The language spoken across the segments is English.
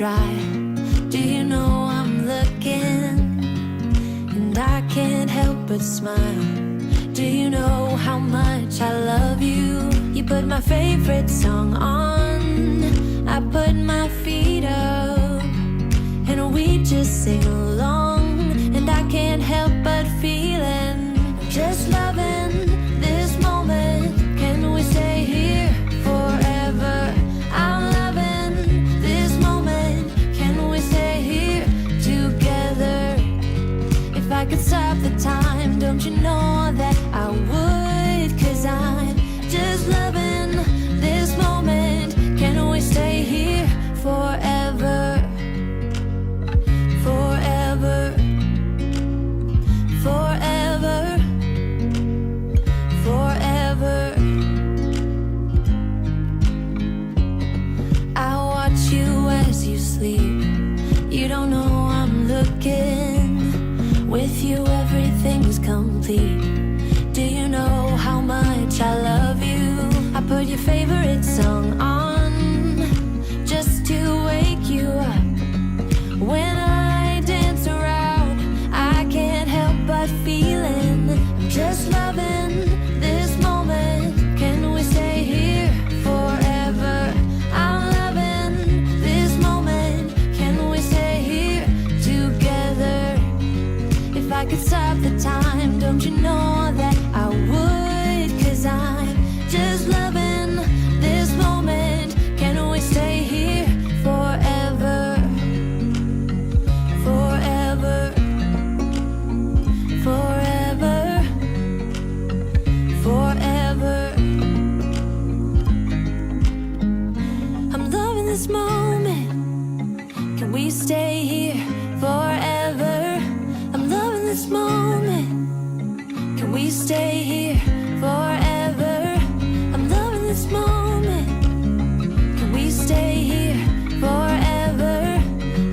try. Do you know I'm looking? And I can't help but smile. Do you know how much I love you? You put my favorite song on, I put my feet up, and we just sing along. And I can't help but feeling, just loving this moment. Can we stay here forever? I'm loving this moment. Can we stay here together? If I could stop the time, don't you know that I would? 'Cause I'm just loving this moment. Can we stay here forever? Forever. Forever. Forever. I watch you as you sleep. You don't know I'm looking. With you everything's complete. Do you know how much I love you? I put your favorite song on, just to wake you up. When I dance around, I can't help but feeling, I'm just loving this moment. Can we stay here forever? I'm loving this moment. Can we stay here together? If I could stop the time, don't you know that I would? 'Cause I'm just loving this moment. Can we stay here forever? Forever. Forever. Forever. I'm loving this moment. Can we stay here forever? I'm loving this moment. Can we stay here forever? I'm loving this moment. Can we stay here forever?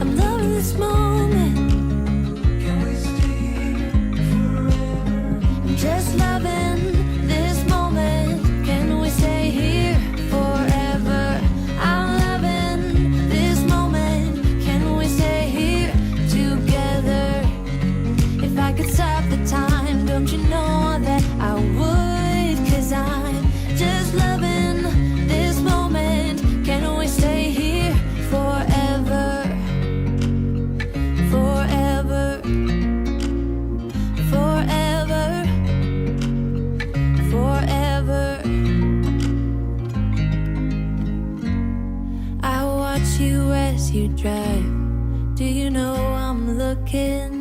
I'm loving this moment. Can we stay here forever? I'm just loving this moment. Can we stay here forever? I'm loving this moment. Can we stay here together? If I could stop the time, don't you know that I would? 'Cause I'm just loving this moment. Can we stay here forever? Forever. Forever. Forever. I watch you as you drive. Do you know I'm looking?